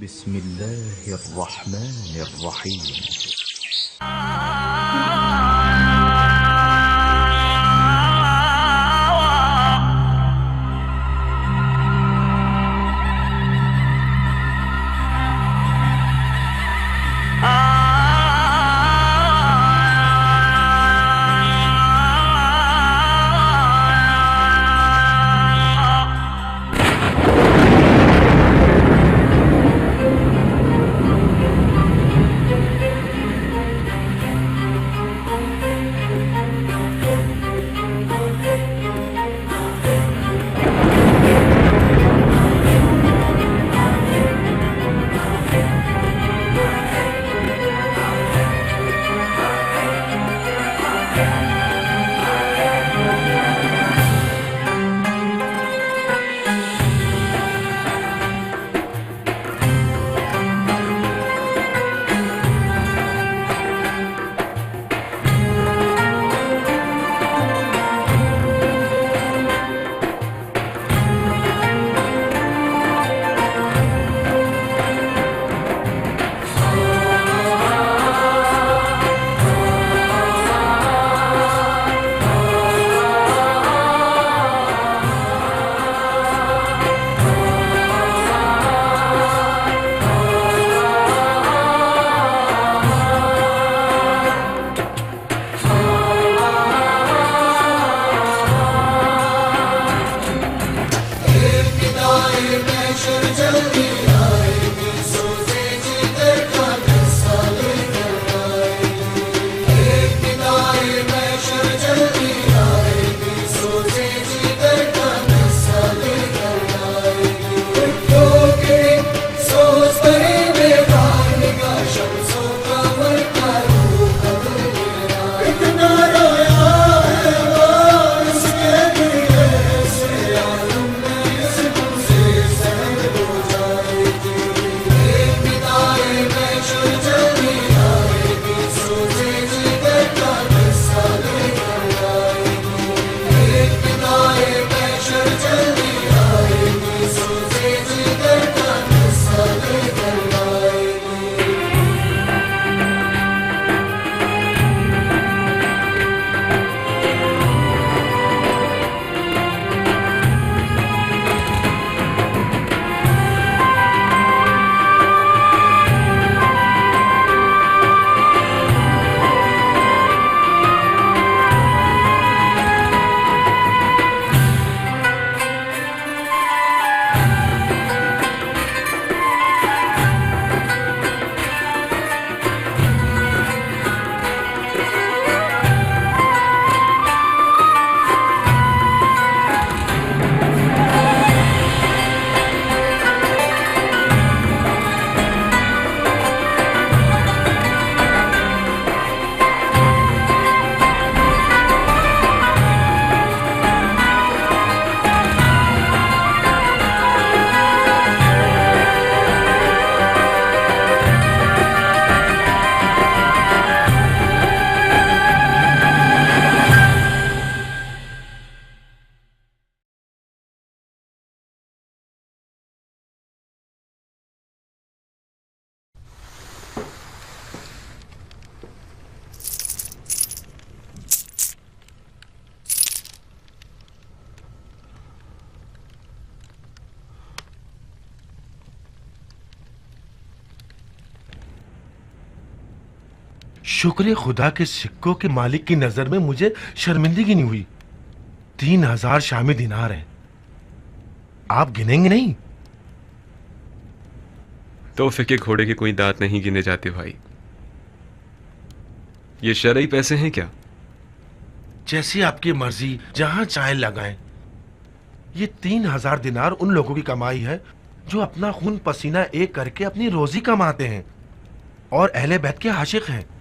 बिस्मिल्लाहिर्रहमानिर्रहीम। शुक्र खुदा के सिक्कों के मालिक की नजर में मुझे शर्मिंदगी नहीं हुई। 3000 शामी दिनार हैं। आप गिनेंगे नहीं? तोहफे के घोड़े के कोई दांत नहीं गिने जाते भाई। ये शरई पैसे हैं क्या? जैसी आपकी मर्जी, जहां चाहे लगाएं। ये 3000 दिनार उन लोगों की कमाई है जो अपना खून पसीना एक करके अपनी रोजी कमाते हैं और अहले बैत के आशिक हैं।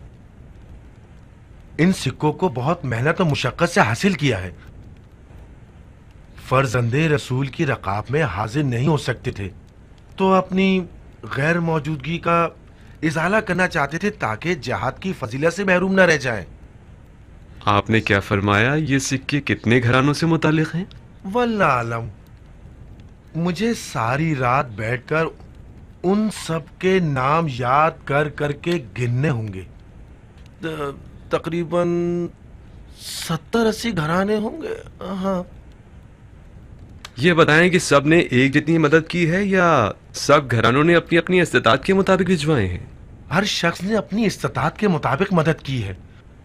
इन सिक्कों को बहुत मेहनत और मुशक्कत से हासिल किया है। फर्जंदे रसूल की रकाब में हाजिर नहीं हो सकते थे तो अपनी गैर मौजूदगी का इजाला करना चाहते थे ताकि जहाद की फजीलत से महरूम न रह जाएं। आपने क्या फरमाया? ये सिक्के कितने घरानों से मुतालिक हैं? वल्लाह आलम। मुझे सारी रात बैठकर उन सब के नाम याद कर करके गिनने होंगे। तकरीबन 70-80 घराने होंगे। हाँ। ये बताएं कि सब ने एक जितनी मदद की है या सब घरानों ने अपनी अपनी इस्तेताद के मुताबिक भिजवाए हैं? हर शख्स ने अपनी इस्तेताद के मुताबिक मदद की है।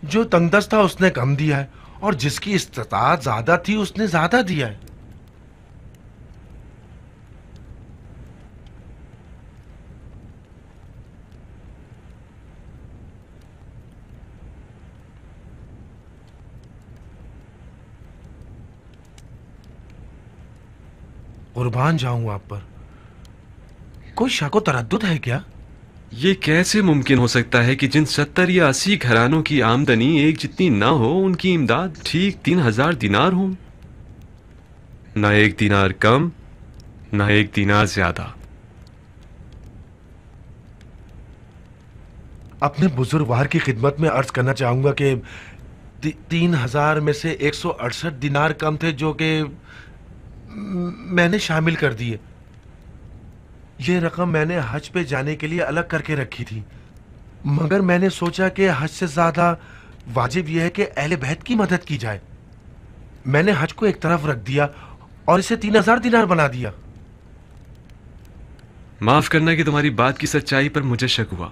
जो तंगदस्त था उसने कम दिया है और जिसकी इस्तेताद ज्यादा थी उसने ज्यादा दिया है। कुर्बान जाऊं आप पर। कोई शक व तरद्दुद है क्या? ये कैसे मुमकिन हो सकता है कि जिन 70 या 80 घरानों की आमदनी एक जितनी ना हो उनकी इमदाद ठीक 3000 दिनार हो? ना एक दिनार कम, ना एक दिनार ज्यादा। अपने बुजुर्गवार की खिदमत में अर्ज करना चाहूंगा कि 3000 में से 168 दिनार कम थे जो कि मैंने शामिल कर दिए। ये रकम मैंने हज पे जाने के लिए अलग करके रखी थी, मगर मैंने सोचा कि हज से ज्यादा वाजिब यह है कि अहले बैत की मदद की जाए। मैंने हज को एक तरफ रख दिया और इसे 3000 दिनार बना दिया। माफ करना कि तुम्हारी बात की सच्चाई पर मुझे शक हुआ।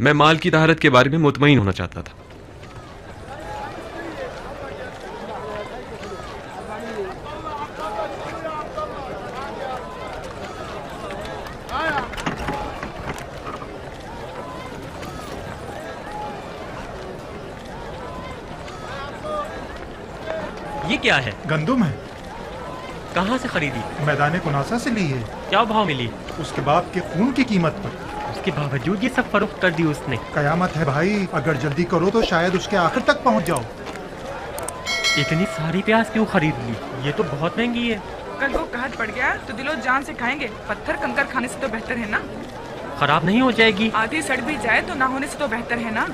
मैं माल की तहारत के बारे में मुतमईन होना चाहता था। ये क्या है? गंदुम है। कहाँ से खरीदी? मैदान कुनासा से ली है। क्या भाव मिली? उसके बाप के खून की कीमत पर। उसके बावजूद ये सब फरोख्त कर दी उसने। कयामत है भाई, अगर जल्दी करो तो शायद उसके आखिर तक पहुंच जाओ। इतनी सारी प्याज क्यों खरीद ली? ये तो बहुत महंगी है। कल को कहत पड़ गया तो दिलो जान से खाएंगे। पत्थर कंकर खाने से तो बेहतर है ना। खराब नहीं हो जाएगी? आधी सड़ भी जाए तो ना होने से तो बेहतर है ना।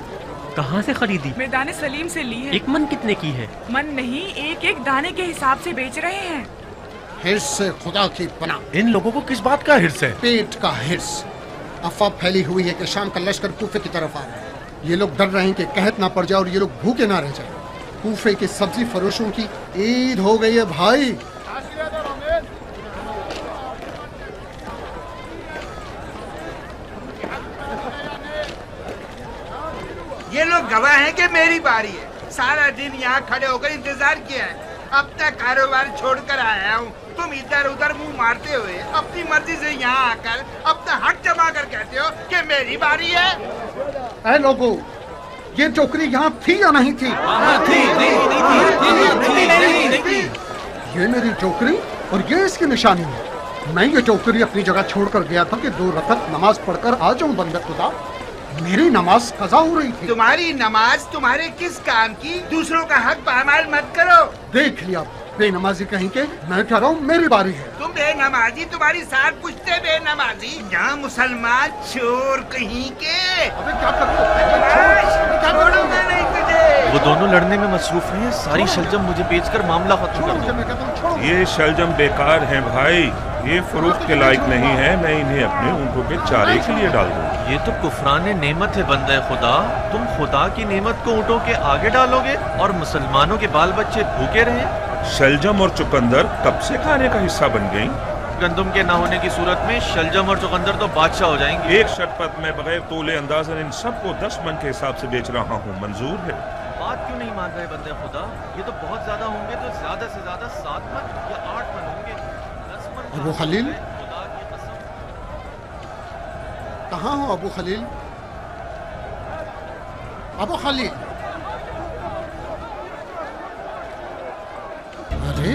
कहाँ से खरीदी? मैदान सलीम से ली है। एक मन कितने की है? मन नहीं, एक एक दाने के हिसाब से बेच रहे हैं। हिर्स से खुदा की पनाह। इन लोगों को किस बात का हिर्स है? पेट का हिर्स। अफवाह फैली हुई है कि शाम का लश्कर कूफे की तरफ आ रहा है। ये लोग डर रहे हैं कि कहत ना पड़ जाए और ये लोग भूखे ना रह जाए। कूफे के सब्जी फरोशों की ईद हो गई है भाई। ये लोग गवाह हैं कि मेरी बारी है। सारा दिन यहाँ खड़े होकर इंतजार किया है। अब तक कारोबार छोड़कर आया हूँ। तुम इधर उधर मुंह मारते हुए अपनी मर्जी से यहाँ आकर अपना हक जमा कर कहते हो कि मेरी बारी है। ऐ लोगों, ये टोकरी यहाँ थी या नहीं थी? नहीं। ये मेरी टोकरी और ये इसकी निशानी है। मैं ये टोकरी अपनी जगह छोड़कर गया था कि 2 रकअत नमाज पढ़कर आ जाऊं बंदे खुदा। मेरी नमाज कज़ा हो रही थी। तुम्हारी नमाज तुम्हारे किस काम की? दूसरों का हक पामाल मत करो। देख लिया बेनमाजी कहीं के। मैं कह रहा हूँ मेरी बारी है। तुम बेनमाजी, तुम्हारी साथ पूछते बेनमाजी। यहाँ मुसलमान चोर कहीं के। अबे क्या कर रहे हो? छोड़ूंगा नहीं तुझे। वो दोनों लड़ने में मसरूफ हैं। सारी शलजम मुझे बेचकर मामला खत्म कर दो। मैं कहता हूँ छोड़ो। ये शलजम बेकार हैं भाई। ये फरोख्त के लायक नहीं है। मैं इन्हें अपने ऊँटों के चारे के लिए डाल दूँ। ये तो कुफरान नेमत है बंदे खुदा। तुम खुदा की नेमत को ऊँटों के आगे डालोगे और मुसलमानों के बाल बच्चे भूखे रहे। शलजम और चुकंदर कब से खाने का हिस्सा बन गई? गंदुम के ना होने की सूरत में शलजम और चुकंदर तो बादशाह हो जाएंगे। एक शर्त पर मैं बगैर तोले अंदाजन इन सबको 10 मन के हिसाब से बेच रहा हूँ। मंजूर है? बात क्यों नहीं मान रहे बंदे खुदा? ये तो बहुत ज्यादा होंगे तो ज्यादा से ज्यादा 7 मन या 8 मन होंगे। 10 मन अबू खलील? खुदा की कसम। कहाँ हो अबू खलील? अबू खलील? अरे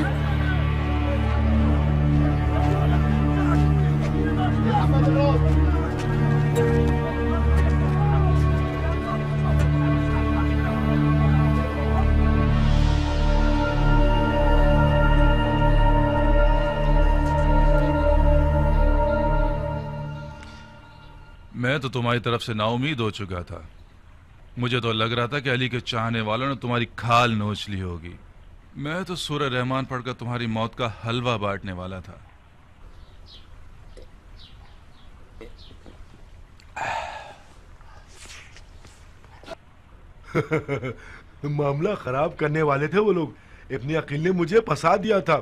मैं तो तुम्हारी तरफ से नाउमीद हो चुका था। मुझे तो लग रहा था कि अली के चाहने वालों ने तुम्हारी खाल नोच ली होगी। मैं तो सूरह रहमान पढ़कर तुम्हारी मौत का हलवा बांटने वाला था। मामला खराब करने वाले थे वो लोग। इब्ने अकील ने मुझे फंसा दिया था।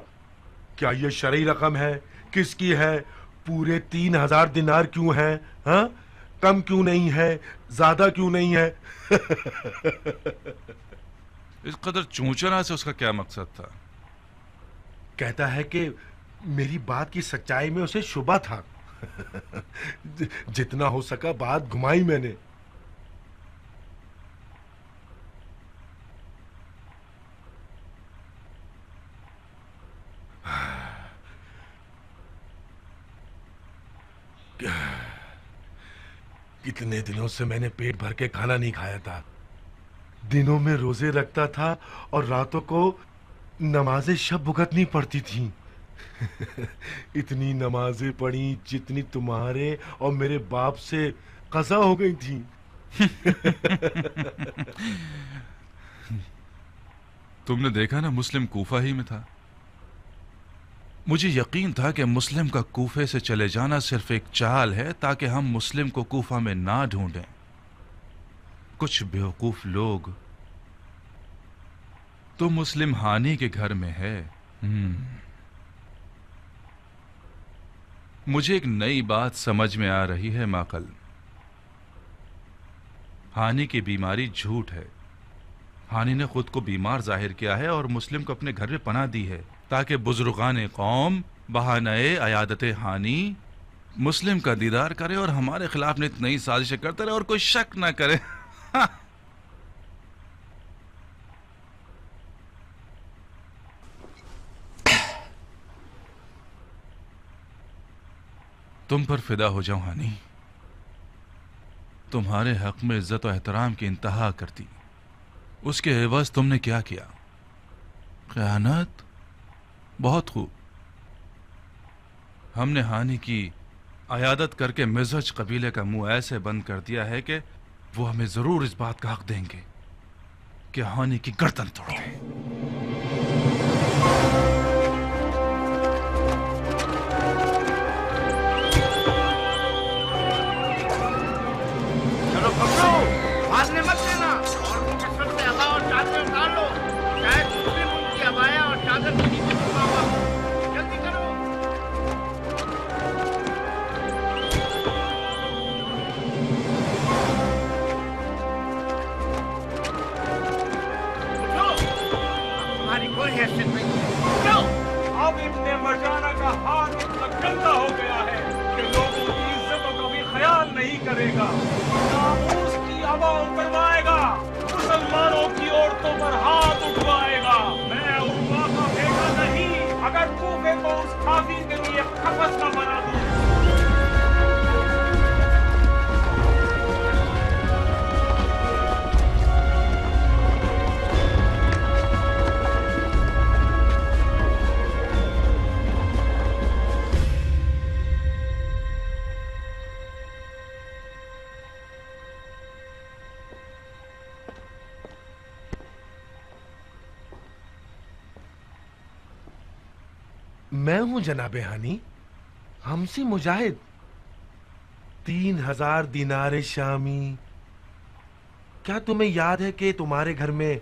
क्या ये शरई रकम है? किसकी है? पूरे 3000 दिनार क्यों है? हाँ, कम क्यों नहीं है? ज्यादा क्यों नहीं है? इस कदर चूंचना से उसका क्या मकसद था? कहता है कि मेरी बात की सच्चाई में उसे शुबा था। जितना हो सका बात घुमाई मैंने। कितने दिनों से मैंने पेट भर के खाना नहीं खाया था। दिनों में रोजे रखता था और रातों को नमाजें शब भुगतनी पड़ती थी। इतनी नमाजें पढ़ी जितनी तुम्हारे और मेरे बाप से कज़ा हो गई थी। तुमने देखा ना, मुस्लिम कूफा ही में था। मुझे यकीन था कि मुस्लिम का कूफे से चले जाना सिर्फ एक चाल है ताकि हम मुस्लिम को कूफा में ना ढूंढें। कुछ बेवकूफ लोग तो मुस्लिम हानी के घर में है। मुझे एक नई बात समझ में आ रही है माकल। हानी की बीमारी झूठ है। हानी ने खुद को बीमार जाहिर किया है और मुस्लिम को अपने घर में पनाह दी है ताकि बुजुर्गान कौम बहाने अयादत हानी मुस्लिम का दीदार करे और हमारे खिलाफ नित नई साजिशें करते रहे और कोई शक ना करे। तुम पर फिदा हो जाऊं हानी। तुम्हारे हक में इज्जत और एहतराम की इंतहा करती, उसके एवज तुमने क्या किया? खयानत। बहुत खूब। हमने हानि की अयादत करके मिज़हज कबीले का मुंह ऐसे बंद कर दिया है कि वो हमें जरूर इस बात का हक देंगे कि हानि की गर्दन तोड़ दें। चलो पकड़ो, भागने मत देना और उनके सर से हवा और चादर उतार लो। शायद मुस्लिम उनकी हवाया और चादर के नीचे छुपा हुआ हो। जल्दी करो। उठो, अब तुम्हारी कोई हैसियत नहीं है। उठो। अब इब्ने मरजाना का हाथ इतना गंदा हो गया है कि लोगों की इज्जतों का भी ख्याल नहीं करेगा। नामूस की हवा उतरवाएगा, मुसलमानों की औरतों पर हाथ उठवाएगा। मैं उर्वा का बेटा नहीं, अगर कूफे को उस काफिर के लिए कफस न बना दूं। मैं हूं जनाबे हानी, हमसी मुजाहिद। 3000 दिनारे शामी। क्या तुम्हें याद है कि तुम्हारे घर में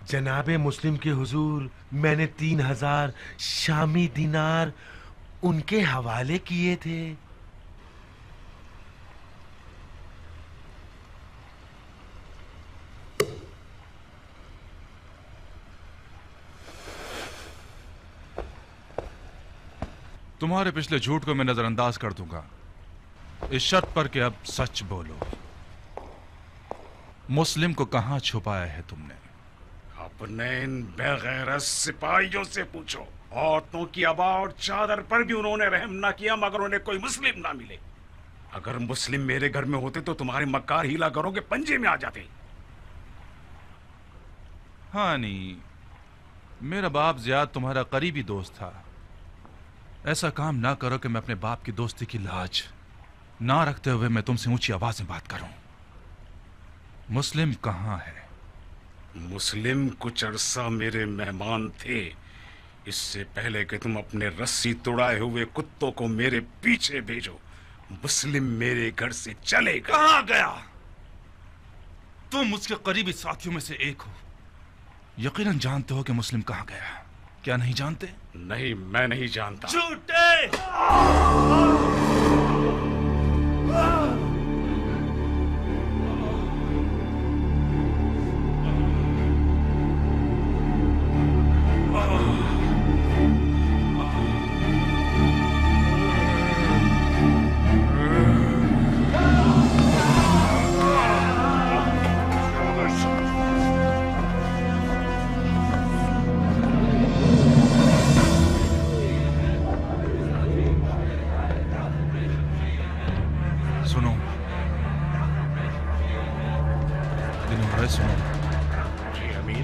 जनाबे मुस्लिम के हुजूर मैंने 3000 शामी दिनार उनके हवाले किए थे? तुम्हारे पिछले झूठ को मैं नजरअंदाज कर दूंगा, इस शर्त पर कि अब सच बोलो। मुस्लिम को कहां छुपाया है तुमने? अपने इन बेगैरत सिपाहियों से पूछो। औरतों की हवा और चादर पर भी उन्होंने रहम ना किया मगर उन्हें कोई मुस्लिम ना मिले। अगर मुस्लिम मेरे घर में होते तो तुम्हारे मक्कार हीला करो के पंजे में आ जाते। हाँ नहीं, मेरा बाप ज़ियाद तुम्हारा करीबी दोस्त था। ऐसा काम ना करो कि मैं अपने बाप की दोस्ती की लाज ना रखते हुए मैं तुमसे ऊंची आवाज में बात करूं। मुस्लिम कहां है? मुस्लिम कुछ अरसा मेरे मेहमान थे। इससे पहले कि तुम अपने रस्सी तुड़ाए हुए कुत्तों को मेरे पीछे भेजो, मुस्लिम मेरे घर से चले गए। कहां गया? तुम उसके करीबी साथियों में से एक हो। यकीनन जानते हो कि मुस्लिम कहाँ गया। क्या नहीं जानते? नहीं, मैं नहीं जानता। झूठे!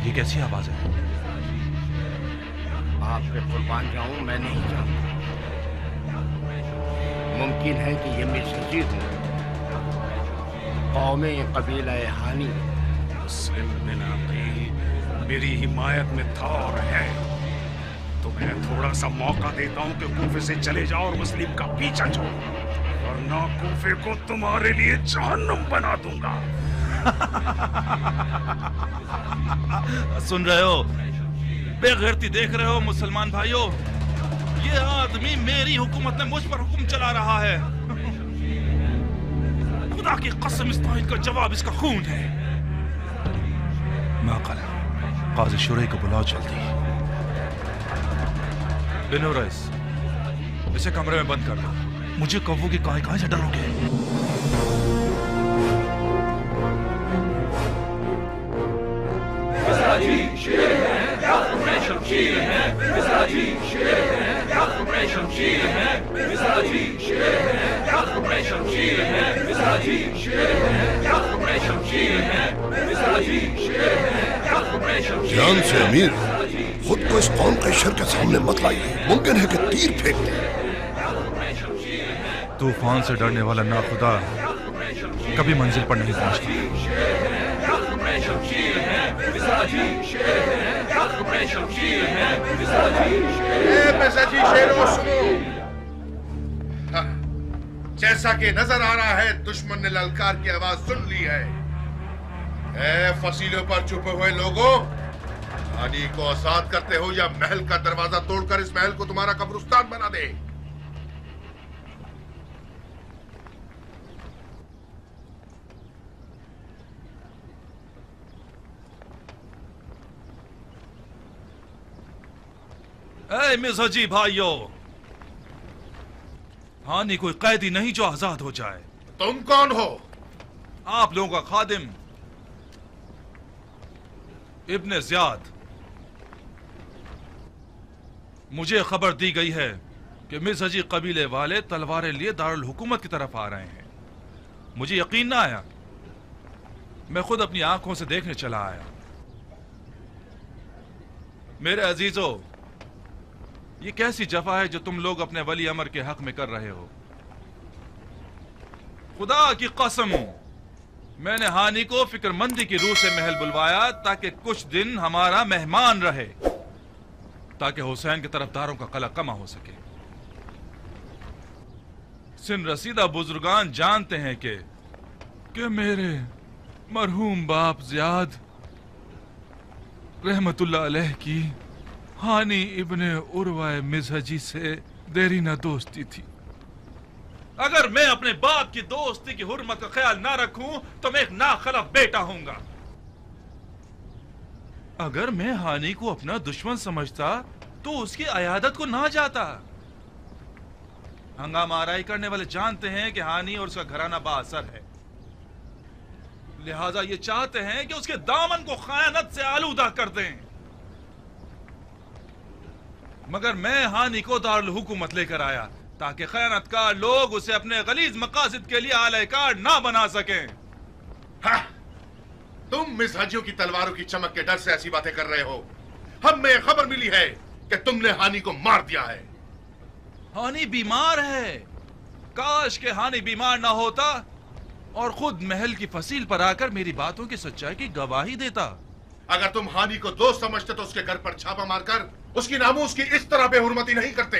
ये कैसी आवाज है? आप पे कुर्बान जाऊं, मैं नहीं जानता। मुमकिन है कि ये मिर्ज़ा हूँ, कौमे कबीला हानी। मुस्लिम बिन अकील मेरी हिमायत में था और है। तुम्हें थोड़ा सा मौका देता हूँ कि कूफे से चले जाओ और मुस्लिम का पीछा छोड़ो, वरना कूफे को तुम्हारे लिए जहन्नुम बना दूंगा। सुन रहे हो? बेगैरती देख रहे हो मुसलमान भाइयों? ये आदमी मेरी हुकूमत में मुझ पर हुक्म चला रहा है। खुदा की कसम, इस ताहिद का जवाब इसका खून है। माकल, काजी शुरे को बुलाओ जल्दी। बिनो रईस, इसे कमरे में बंद कर दो। मुझे कौवों की काहे से डरोगे? मिज़राजी शेर है, याक़ूब में शमशीर है। मिज़राजी शेर है, याक़ूब में शमशीर है। मिज़राजी शेर है, याक़ूब में शमशीर है। मिज़राजी शेर है, याक़ूब में शमशीर है। मिज़राजी शेर है, याक़ूब में शमशीर है। ध्यान से अमीर, खुद को इस कौम के शर के सामने मत लाइए। मुमकिन है कि तीर फेंक दे। तूफान से डरने वाला नाखुदा कभी मंजिल पर नहीं पहुंचता। शमशीर है, मिज़राजी शेर है, याक़ूब में शमशीर है। मिज़राजी मिज़राजी शेरों सुनो। हाँ, जैसा कि नजर आ रहा है दुश्मन ने ललकार की आवाज सुन ली है। ए फसीलों पर छुपे हुए लोगों, हानी को आजाद करते हो या महल का दरवाजा तोड़कर इस महल को तुम्हारा कब्रिस्तान बना दे। ऐ मिज़हाजी भाइयों, हानि कोई कैदी नहीं जो आजाद हो जाए। तुम कौन हो? आप लोगों का खादिम इब्ने ज़ियाद। मुझे खबर दी गई है कि मिज़हाजी कबीले वाले तलवारें लिए दारुल हुकूमत की तरफ आ रहे हैं। मुझे यकीन ना आया, मैं खुद अपनी आंखों से देखने चला आया। मेरे अजीजों, ये कैसी जफा है जो तुम लोग अपने वली अमर के हक में कर रहे हो? खुदा की कसम, मैंने हानि को फिक्रमंदी की रूह से महल बुलवाया ताकि कुछ दिन हमारा मेहमान रहे, ताकि हुसैन के तरफदारों का कला कमा हो सके। सिन रसीदा बुजुर्गान जानते हैं कि मेरे मरहूम बाप ज़ियाद रहमतुल्लाह अलैह की हानि इब्ने उर्वा मिज़हाजी से देरी ना दोस्ती थी। अगर मैं अपने बाप की दोस्ती की हुर्मत का ख्याल ना रखूं तो मैं एक नाखलफ बेटा होऊंगा। अगर मैं हानि को अपना दुश्मन समझता तो उसकी अयादत को ना जाता। हंगामा आराई करने वाले जानते हैं कि हानि और उसका घराना बाअसर है, लिहाजा ये चाहते हैं कि उसके दामन को खयानत से आलूदा कर दें। मगर मैं हानि को दारुल हुकूमत लेकर आया ताकि खयानतकार लोग उसे अपने गलीज मकासद के लिए आलयकार ना बना सकें। हाँ, तुम मिज़हाजियों की तलवारों की चमक के डर से ऐसी बातें कर रहे हो। हमें खबर मिली है कि तुमने हानि को मार दिया है। हानि बीमार है। काश के हानि बीमार ना होता और खुद महल की फसील पर आकर मेरी बातों की सच्चाई की गवाही देता। अगर तुम हानि को दोस्त समझते तो उसके घर पर छापा मारकर उसकी नामूस की इस तरह बेहुरमती नहीं करते।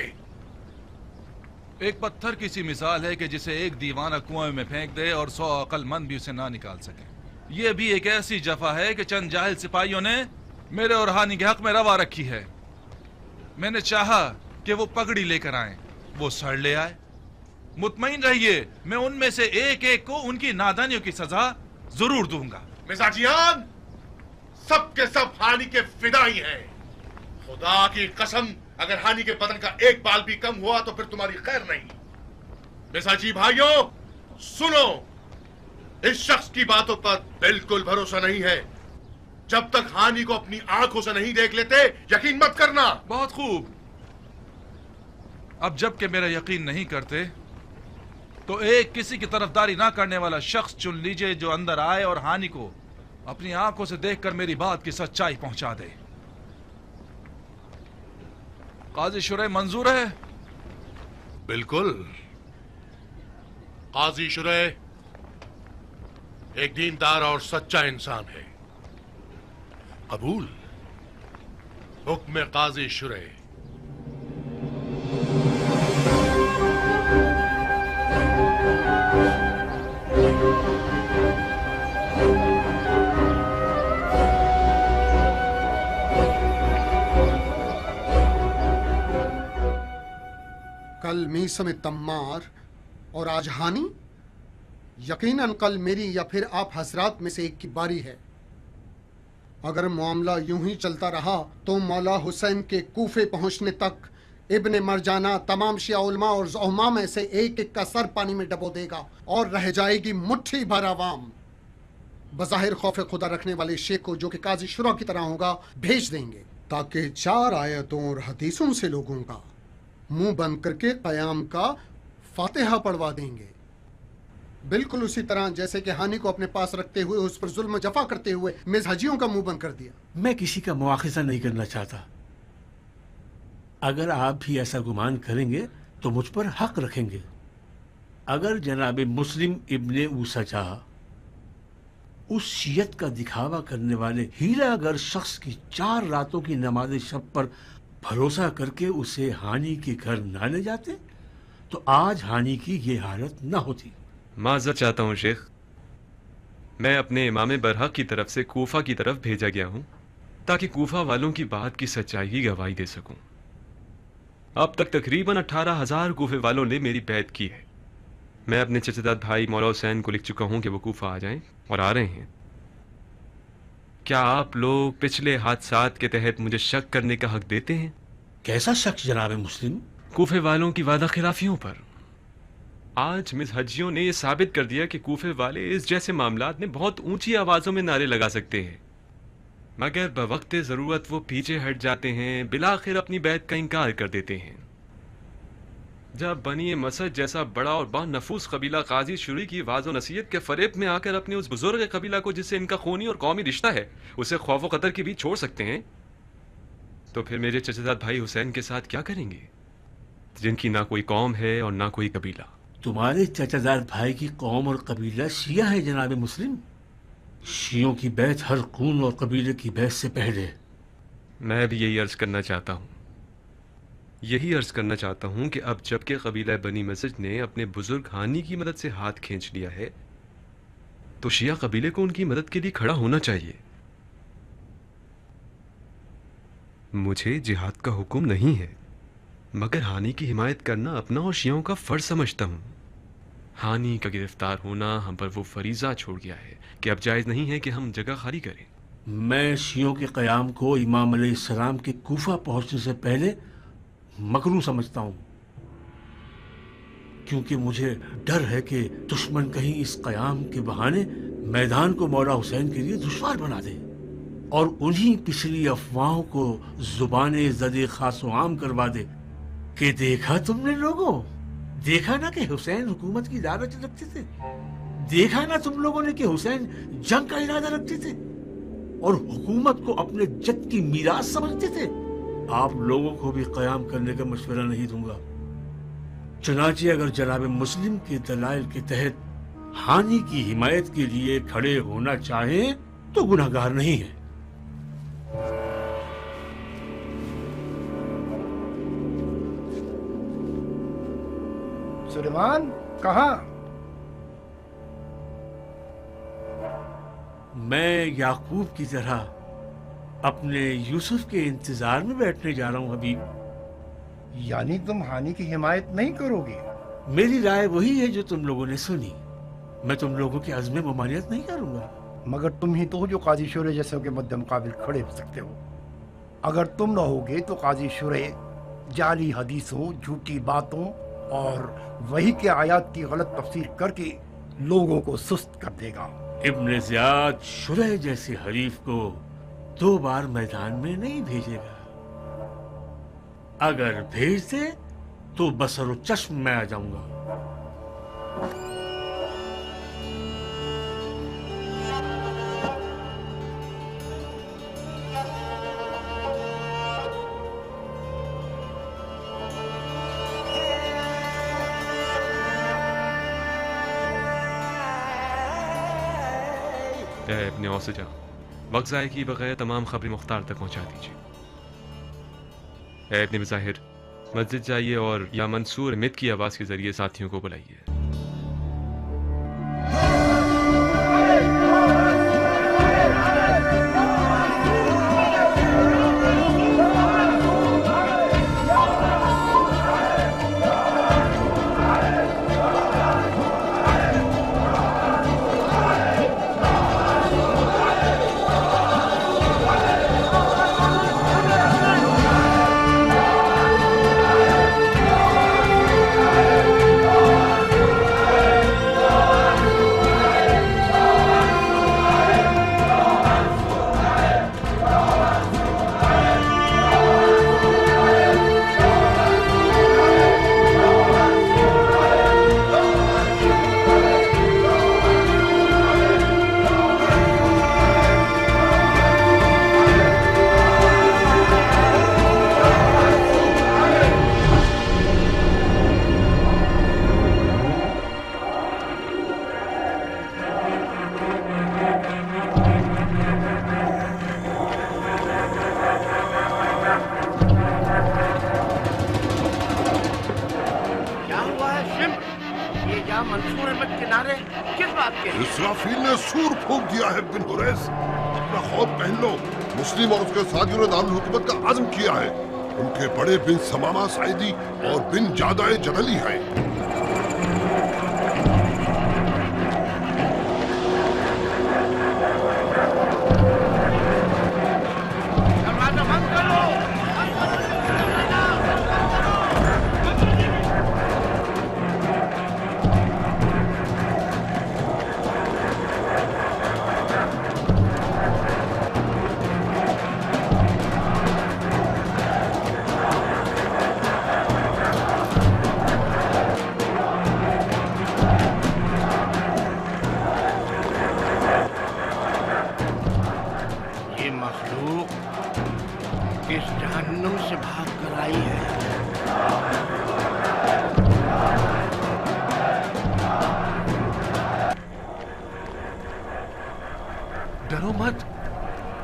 एक पत्थर की सी मिसाल है कि जिसे एक दीवाना कुएं में फेंक दे और 100 अक्लमंद भी उसे ना निकाल सके। ये भी एक ऐसी जफा है कि चंद जाहिल सिपाहियों ने मेरे और हानि के हक में रवा रखी है। मैंने चाहा कि वो पगड़ी लेकर आए, वो सर ले आए। मुतमईन रहिए, मैं उनमें से एक एक को उनकी नादानियों की सजा जरूर दूंगा। मिजाजियान, सब के सब हानि के फिदाई हैं। खुदा की कसम, अगर हानि के बदन का एक बाल भी कम हुआ तो फिर तुम्हारी खैर नहीं। मिजाजी भाइयों सुनो, इस शख्स की बातों पर बिल्कुल भरोसा नहीं है। जब तक हानि को अपनी आंखों से नहीं देख लेते यकीन मत करना। बहुत खूब। अब जबकि मेरा यकीन नहीं करते तो एक किसी की तरफदारी ना करने वाला शख्स चुन लीजिए जो अंदर आए और हानि को अपनी आंखों से देखकर मेरी बात की सच्चाई पहुंचा दे। काजी शुरे मंजूर है? बिल्कुल। काजी शुरे एक दीनदार और सच्चा इंसान है। कबूल। हुक्म काजी शुरे। कल मीसम तम्मार और आज हानि। यकीनन कल मेरी या फिर आप हजरात में से एक की बारी है। अगर मामला यूं ही चलता रहा तो मौला हुसैन के कूफे पहुंचने तक इब्ने मरजाना तमाम शिया उलमा और ज़ुहमा में से एक एक का सर पानी में डबो देगा और रह जाएगी मुट्ठी भर आवाम। बज़ाहिर खौफ खुदा रखने वाले शेख को, जो कि काजी शुरा की तरह होगा, भेज देंगे ताकि 4 आयतों और हदीसों से लोगों का मुंह बंद करके क़याम का फातिहा पढ़वा देंगे। बिल्कुल उसी तरह जैसे कि हानि को अपने पास रखते हुए उस पर जुल्म जफा करते हुए मिज़हजियों का मुंह बंद कर दिया। मैं किसी का मुआखिज़ा नहीं करना चाहता। अगर आप भी ऐसा गुमान करेंगे तो मुझ पर हक रखेंगे। अगर जनाब मुस्लिम इब्ने ऊसजा उस शियत का दिखावा करने वाले हीरागर शख्स की 4 रातों की नमाज शब पर भरोसा करके उसे हानि के घर ना ले जाते तो आज हानि की ये हालत न होती। माजरत चाहता हूँ शेख, मैं अपने इमाम बरहक की तरफ से कूफा की तरफ भेजा गया हूँ ताकि कूफा वालों की बात की सच्चाई की गवाही दे सकूं। अब तक तकरीबन 18,000 कूफे वालों ने मेरी बैत की है। मैं अपने चचेदाद भाई मौला हुसैन को लिख चुका हूँ कि वो कूफा आ जाएं और आ रहे हैं। क्या आप लोग पिछले हादसात के तहत मुझे शक करने का हक देते हैं? कैसा शक जनाब मुस्लिम? कूफे वालों की वादा खिलाफियों पर। आज मिज़हजियों ने यह साबित कर दिया कि कूफे वाले इस जैसे मामलात में बहुत ऊंची आवाजों में नारे लगा सकते हैं, मगर बवक्ते ज़रूरत वो पीछे हट जाते हैं, बिलाखिर अपनी बैत का इनकार कर देते हैं। जब बनी मसद जैसा बड़ा और बानफूस कबीला काजी शुरी की वाज़ो नसीहत के फरेब में आकर अपने उस बुजुर्ग कबीला को जिससे इनका खूनी और कौमी रिश्ता है उसे खौफ व कतर के बीच छोड़ सकते हैं, तो फिर मेरे चचेदाद भाई हुसैन के साथ क्या करेंगे जिनकी ना कोई कौम है और ना कोई कबीला? तुम्हारे चचादार भाई की कौम और कबीला शिया है जनाब मुस्लिम। शियों की बैत हर खून और कबीले की बैत से पहले। मैं भी यही अर्ज करना चाहता हूँ, यही अर्ज करना चाहता हूँ कि अब जबकि कबीला बनी मसद ने अपने बुजुर्ग हानि की मदद से हाथ खींच लिया है तो शिया कबीले को उनकी मदद के लिए खड़ा होना चाहिए। मुझे जिहाद का हुक्म नहीं है, मगर हानि की हिमायत करना अपना और शियों का फर्ज समझता हूँ। हानि का गिरफ्तार होना हम पर वो फरीजा छोड़ गया है कि अब जायज़ नहीं है कि हम जगह खाली करें। मैं शियों के क़याम को इमाम अलैहिस्सलाम के कूफा पहुंचने से पहले मकरूह समझता हूँ, क्योंकि मुझे डर है कि दुश्मन कहीं इस क़याम के बहाने मैदान को मौला हुसैन के लिए दुश्वार बना दे और उन्हीं पिछली अफवाहों को जुबाने ज़दे खासो आम करवा दे कि देखा तुमने लोगों, देखा ना कि हुसैन हुकूमत की लालच रखते थे, देखा ना तुम लोगों ने कि हुसैन जंग का इरादा रखते थे और हुकूमत को अपने जद की मीरास समझते थे। आप लोगों को भी क़याम करने का मशवरा नहीं दूंगा। चुनांचे अगर जनाब मुस्लिम के दलाइल के तहत हानि की हिमायत के लिए खड़े होना चाहें तो गुनाहगार नहीं है। सुलेमान कहाँ? मैं याकूब की तरह अपने यूसुफ के इंतजार में बैठने जा रहा हूं हबीब। यानी तुम हानि की हिमायत नहीं करोगे? मेरी राय वही है जो तुम लोगों ने सुनी। मैं तुम लोगों के अज़्म ममानियत नहीं करूंगा। मगर तुम ही तो जो काजी शुरे जैसे के मद्दे मुकाबिल खड़े हो सकते हो। अगर तुम न होगे तो काजी शुरे जाली हदीसों, झूठी बातों और वही के आयात की गलत तफसीर करके लोगों को सुस्त कर देगा। इब्न ज़ियाद शुरे जैसे हरीफ को 2 बार मैदान में नहीं भेजेगा। अगर भेज दे तो बसरो चश्म में आ जाऊंगा। अपने और से जाओ, वक्त ज़ाय की बगैर तमाम खबरें मुख्तार तक पहुंचा दीजिए। अपने बज़ाहिर मस्जिद जाइए और या मंसूर मित की आवाज़ के जरिए साथियों को बुलाइए। इसराफील ने सूर फूंक दिया है। बिन हुरैस, अपना खौफ पहन लो। मुस्लिम और उसके साथियों ने दारुल हुकूमत का आज़म किया है। उनके बड़े बिन समामा साइदी और बिन जादाए जदली हैं।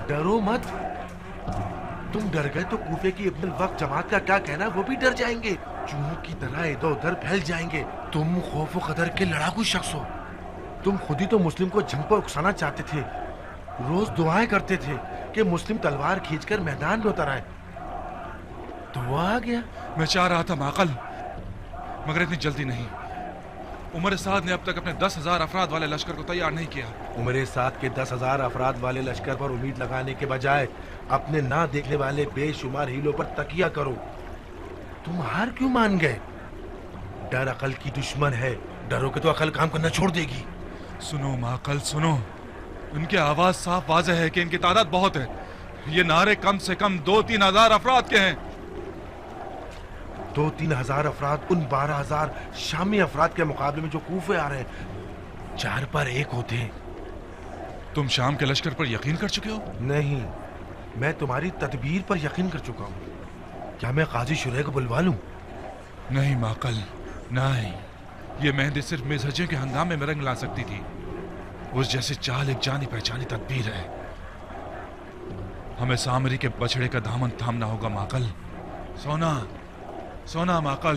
डरो मत। तुम डर गए तो कूफे की इब्नुल वक्त जमात का क्या कहना, वो भी डर जाएंगे। चूहों की तरह इधर उधर फैल जाएंगे। तुम खौफ कदर के लड़ाकू शख्स हो। तुम खुद ही तो मुस्लिम को जंग पर उकसाना चाहते थे। रोज दुआएं करते थे कि मुस्लिम तलवार खींचकर मैदान में उतर आए। तो वो आ गया। मैं चाह रहा था माकल, मगर इतनी जल्दी नहीं। उमर साद ने अब तक अपने 10,000 अफराद वाले लश्कर को तैयार नहीं किया। उमर साद के 10,000 अफराद वाले लश्कर पर उम्मीद लगाने के बजाय अपने ना देखने वाले बेशुमार हीलों पर तकिया करो। तुम हार क्यों मान गए? डर अकल की दुश्मन है। डरोगे तो अकल काम करना छोड़ देगी। सुनो माकल सुनो, इनकी आवाज साफ वाज़ेह है कि इनकी तादाद बहुत है। ये नारे कम से कम 2-3 हजार अफराद के हैं। 2-3 हजार अफराद उन 12,000 शामी अफराद के मुकाबले में जो कूफे आ रहे हैं 4 पर 1 होते हैं। तुम शाम के लश्कर पर यकीन कर चुके हो? नहीं, मैं तुम्हारी तदबीर पर यकीन कर चुका हूँ। क्या मैं काजी शुरैह को बुलवा लूं? नहीं माकल नहीं, ये मेहंदी सिर्फ मिज़हजियों के हंगामे में रंग ला सकती थी। उस जैसी चाल एक जानी पहचानी तदबीर है। हमें सामरी के बछड़े का दामन थामना होगा माकल। सोना सोना माकल,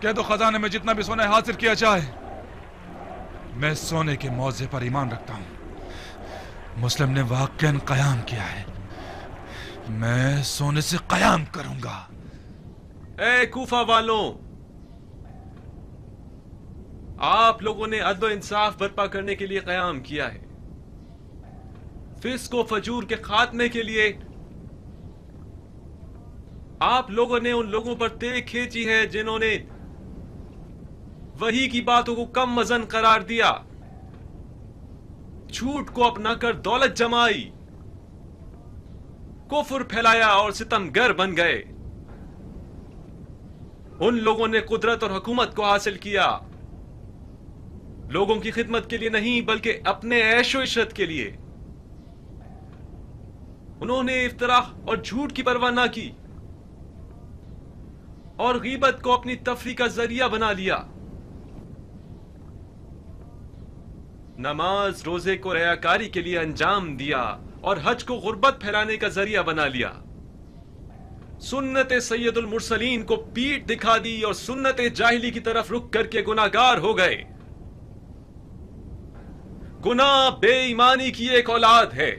कह दो खजाने में जितना भी सोना हासिल किया जाए। मैं सोने के मौजे पर ईमान रखता हूं, मुस्लिम ने वाकईन कयाम किया है। मैं सोने से कयाम करूंगा। ए कूफा वालों, आप लोगों ने अदल इंसाफ बर्पा करने के लिए कयाम किया है, फिस्क व फजूर के खात्मे के लिए आप लोगों ने उन लोगों पर तेग खींची है जिन्होंने वही की बातों को कम वजन करार दिया, झूठ को अपनाकर दौलत जमाई, कुफ्र फैलाया और सितमगर बन गए। उन लोगों ने कुदरत और हुकूमत को हासिल किया, लोगों की खिदमत के लिए नहीं बल्कि अपने ऐशो इशरत के लिए। उन्होंने इफ्तरा और झूठ की परवाह ना की और गीबत को अपनी तफरी का जरिया बना लिया। नमाज रोजे को रयाकारी के लिए अंजाम दिया और हज को गुर्बत फैलाने का जरिया बना लिया। सुन्नत सैयदुल मुरसलीन को पीठ दिखा दी और सुन्नत जाहिली की तरफ रुक करके गुनाहगार हो गए। गुनाह बेईमानी की एक औलाद है।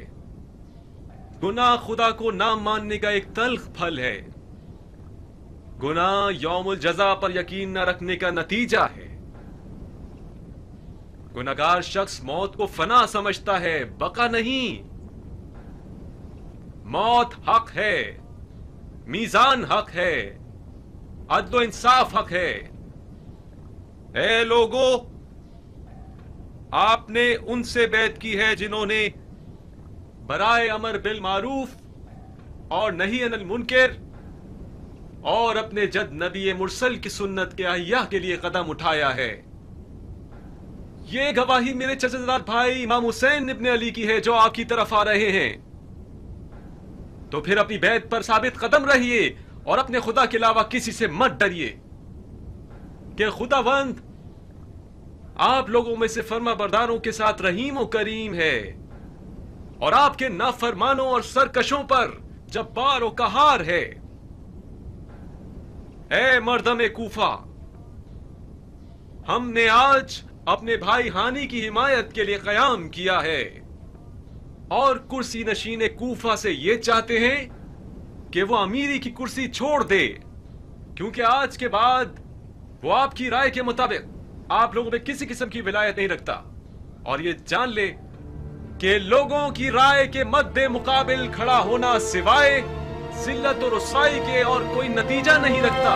गुनाह खुदा को ना मानने का एक तल्ख फल है। गुनाह यौमुल जज़ा पर यकीन न रखने का नतीजा है। गुनाहगार शख्स मौत को फना समझता है, बका नहीं। मौत हक है, मीजान हक है, अदल इंसाफ हक है। ए लोगों, आपने उनसे बैत की है जिन्होंने बराए अमर बिल मारूफ और नही अनिल मुनकर और अपने जद नबी मुरसल की सुन्नत के अहिया के लिए कदम उठाया है। ये गवाही मेरे चचेदार भाई इमाम हुसैन इब्ने अली की है जो आपकी तरफ आ रहे हैं। तो फिर अपनी बैत पर साबित कदम रहिए और अपने खुदा के अलावा किसी से मत डरिए कि खुदावंद आप लोगों में से फर्मा बरदारों के साथ रहीम और करीम है और आपके नाफरमानों और सरकशों पर जब्बार और कहार है। ए मर्दम कूफा, हमने आज अपने भाई हानी की हिमायत के लिए कयाम किया है और कुर्सी नशीन कूफा से ये चाहते हैं कि वो अमीरी की कुर्सी छोड़ दे, क्योंकि आज के बाद वो आपकी राय के मुताबिक आप लोगों में किसी किस्म की विलायत नहीं रखता। और ये जान ले कि लोगों की राय के मद्दे मुकाबिल खड़ा होना सिवाय जिल्लत और रुसवाई के और कोई नतीजा नहीं रखता।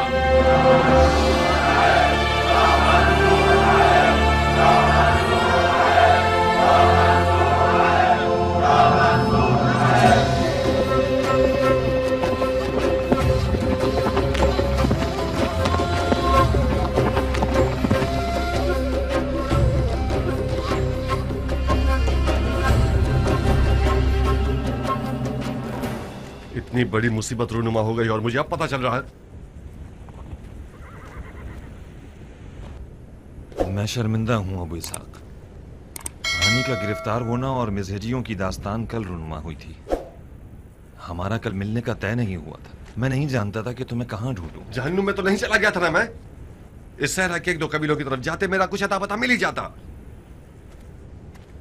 इतनी बड़ी मुसीबत रूनुमा हो गई और मुझे अब पता चल रहा है। मैं शर्मिंदा हूं अबू इसहाक। हानी का गिरफ्तार होना और मिजहजियों की दास्तान कल रूनुमा हुई थी। हमारा कल मिलने का तय नहीं हुआ था। मैं नहीं जानता था कि तुम्हें कहां ढूंढूं। जहन्नुम में तो नहीं चला गया था ना मैं। इस सहरा के एक दो कबीलों की तरफ जाते मेरा कुछ अता पता मिल ही जाता।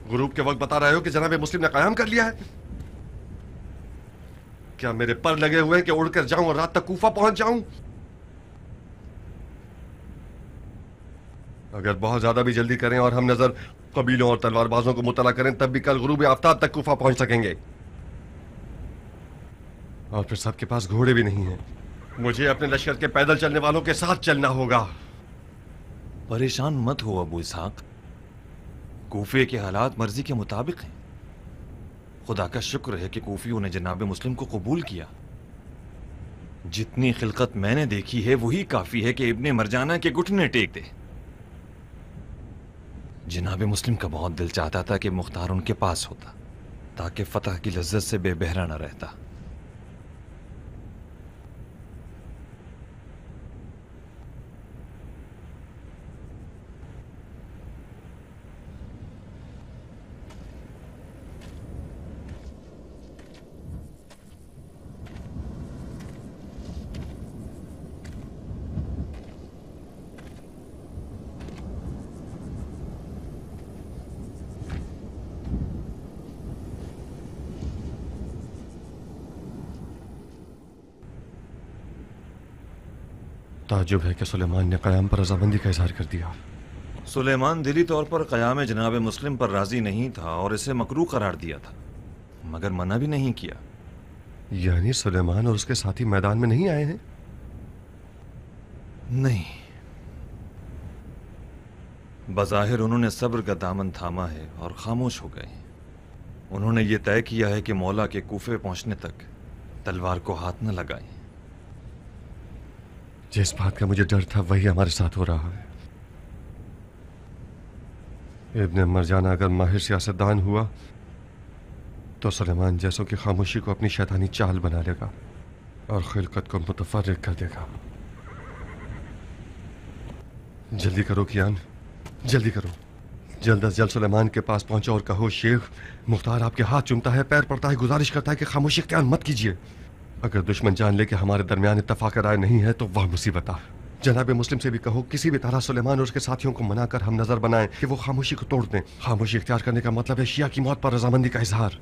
गुरूब के वक्त बता रहे हो कि जनाब मुस्लिम ने कयाम कर लिया है। क्या मेरे पर लगे हुए हैं कि उड़कर जाऊं और रात तक कूफा पहुंच जाऊं? अगर बहुत ज्यादा भी जल्दी करें और हम नजर कबीलों और तलवारबाजों को मुतला करें तब भी कल गुरूब आफ्ताब तक कूफा पहुंच सकेंगे। और फिर सबके पास घोड़े भी नहीं हैं। मुझे अपने लश्कर के पैदल चलने वालों के साथ चलना होगा। परेशान मत हो अबू इसहाक। कूफे के हालात मर्जी के मुताबिक हैं। खुदा का शुक्र है कि कूफियों ने जनाब मुस्लिम को कबूल किया। जितनी खिलकत मैंने देखी है वही काफी है कि इब्ने मरजाना के घुटने टेक दे। जनाब मुस्लिम का बहुत दिल चाहता था कि मुख्तार उनके पास होता ताकि फतह की लज्जत से बेबहरा न रहता। ताज्जुब है कि सुलेमान ने क़याम पर रज़ामंदी का इजहार कर दिया। सुलेमान दिली तौर पर क़याम जनाब मुस्लिम पर राजी नहीं था और इसे मकरूह करार दिया था, मगर मना भी नहीं किया। यानी सुलेमान और उसके साथी मैदान में नहीं आए हैं? नहीं, बज़ाहिर उन्होंने सब्र का दामन थामा है और खामोश हो गए। उन्होंने ये तय किया है कि मौला के कूफे पहुंचने तक तलवार को हाथ न लगाएं। जिस बात का मुझे डर था वही हमारे साथ हो रहा है। इब्न मरजाना अगर माहिर सियासतदान हुआ तो सुलेमान जैसों की खामोशी को अपनी शैतानी चाल बना लेगा और खिलकत को मुतफर्रिक कर देगा। जल्दी करो कियान, जल्दी करो। जल्द अज जल्द सुलेमान के पास पहुंचो और कहो, शेख मुख्तार आपके हाथ चूमता है, पैर पड़ता है, गुजारिश करता है कि खामोशी इख्तियार मत कीजिए। अगर दुश्मन जान ले कि हमारे दरमियान इत्तफाक राय नहीं है तो वह मुसीबत है। जनाब मुस्लिम से भी कहो किसी भी तरह सुलेमान और उसके साथियों को मनाकर हम नजर बनाएं कि वो खामोशी को तोड़ दें। खामोशी इख्तियार करने का मतलब है शिया की मौत पर रजामंदी का इजहार।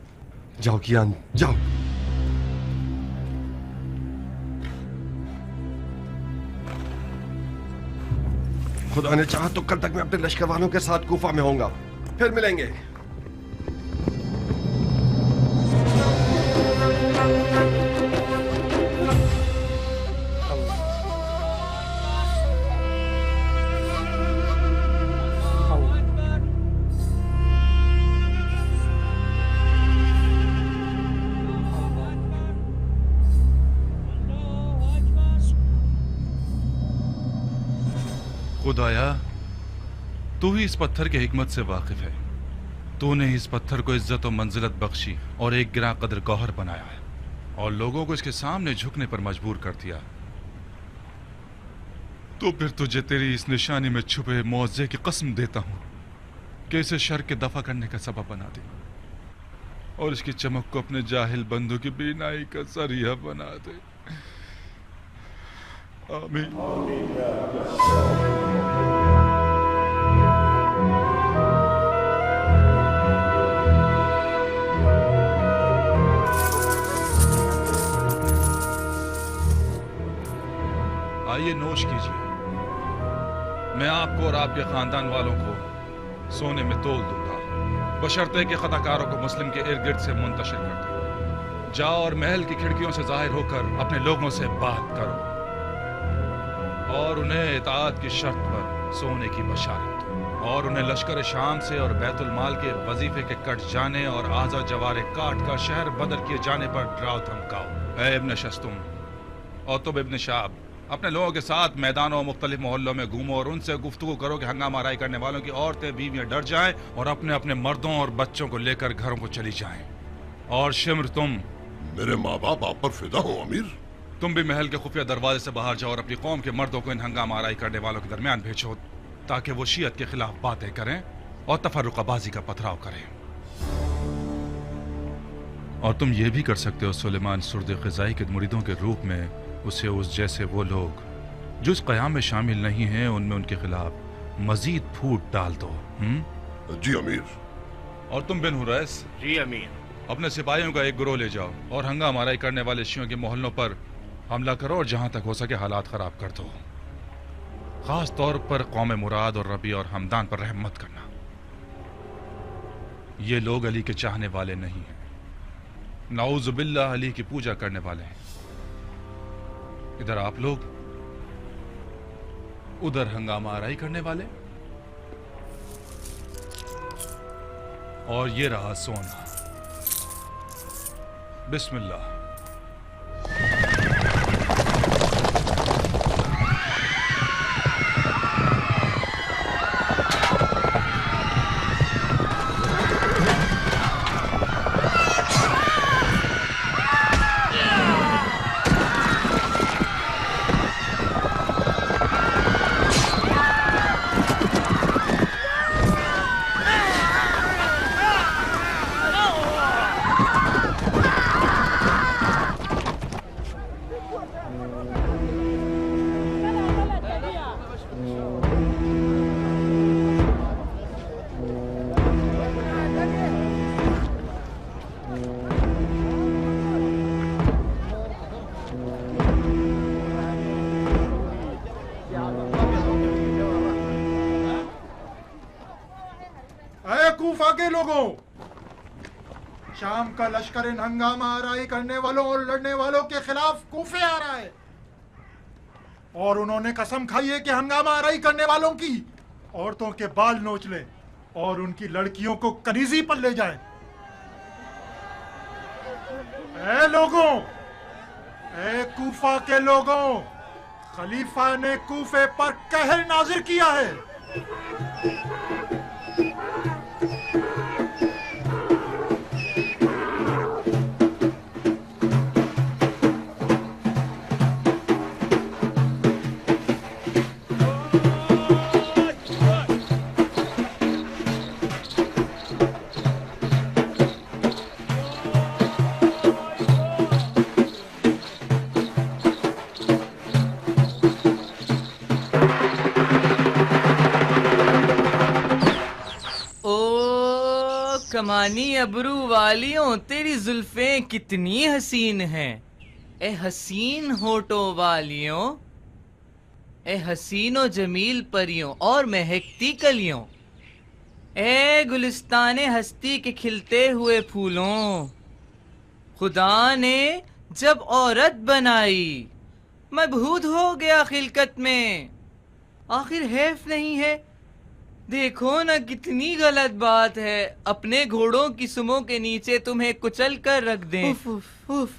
जाओ कियान, जाओ। खुदा ने चाहा तो कल तक मैं अपने लश्कर वालों के साथ कूफा में होऊंगा। फिर मिलेंगे। खुदाया, तू ही इस पत्थर के हिकमत से वाकिफ है। तूने इस पत्थर को इज्जत और मंजिलत बख्शी और एक गिरा कदर गौहर बनाया है और लोगों को इसके सामने झुकने पर मजबूर कर दिया। तो फिर तुझे तेरी इस निशानी में छुपे मौजे की कसम देता हूं कि इसे शर के दफा करने का सबब बना दे और इसकी चमक को अपने जाहिल बंदों की बीनाई का जरिया बना दे। आमीन। आइए नोश कीजिए। मैं आपको और आपके खानदान वालों को सोने में तोल दूंगा, बशर्ते कि खताकारों को मुस्लिम के इर्द गिर्द से मुंतशिर कर दो। जाओ और महल की खिड़कियों से जाहिर होकर अपने लोगों से बात करो और उन्हें इताअत की शर्त पर सोने की बशारत दो और उन्हें लश्कर शाम से और बैतुल माल के वजीफे के कट जाने और आजा जवारे काट कर शहर बदर किए जाने पर डराओ धमकाओ। ऐ इब्न शस्तुम और तुम इब्न शाब, अपने लोगों के साथ मैदानों और मुख्तलिफ मोहल्लों में घूमो और उनसे गुफ्तगू करो कि हंगामा आराई करने वालों की औरतें बीवियां डर जाएं और अपने अपने मर्दों और बच्चों को लेकर घरों को चली जाएं। और शिम्र, तुम मेरे माँ बाप आप पर फिदा हो अमीर। तुम भी महल के खुफिया दरवाजे से बाहर जाओ और अपनी कौम के मर्दों को इन हंगामा आराई करने वालों के दरमियान भेजो ताकि वो शियत के खिलाफ बातें करें और तफर्रुक़बाज़ी का पथराव करें। और तुम ये भी कर सकते हो सुलेमान सुर्द क़िज़ाई के मुरीदों के रूप में उसे उस जैसे वो लोग जो इस क़याम में शामिल नहीं हैं उनमें उनके खिलाफ मजीद फूट डाल दो। जी अमीर। और तुम बिन हुरैस, जी अमीर, अपने सिपाहियों का एक गिरोह ले जाओ और हंगामा आराई करने वाले शियों के मोहल्लों पर हमला करो और जहां तक हो सके हालात खराब कर दो। खास तौर पर कौम मुराद और रबी और हमदान पर रहम मत करना। ये लोग अली के चाहने वाले नहीं हैं, नाऊज़ु बिल्लाह अली की पूजा करने वाले हैं। इधर आप लोग, उधर हंगामा आराई करने वाले। और ये रहा सोना। बिस्मिल्लाह। ऐ कूफा के लोगों, शाम का लश्कर इन हंगामा आराई करने वालों और लड़ने वालों के खिलाफ कूफे आ रहा है, और उन्होंने कसम खाई है कि हंगामा आराई करने वालों की औरतों के बाल नोच ले और उनकी लड़कियों को कनीजी पर ले जाए। ऐ लोगों, ऐ कूफा के लोगों, खलीफा ने कूफे पर कहर नाजिर किया है। कमानी अबरू वालियों, तेरी जुल्फें कितनी हसीन हैं। ए हसीन होठों वालियों, ए हसीनो जमील परियों और महकती कलियों, ए गुलिस्ताने हस्ती के खिलते हुए फूलों, खुदा ने जब औरत बनाई मबहूत हो गया खिलकत में। आखिर हैफ नहीं है? देखो ना कितनी गलत बात है, अपने घोड़ों की सुमों के नीचे तुम्हें कुचल कर रख दें। उफ, उफ, उफ।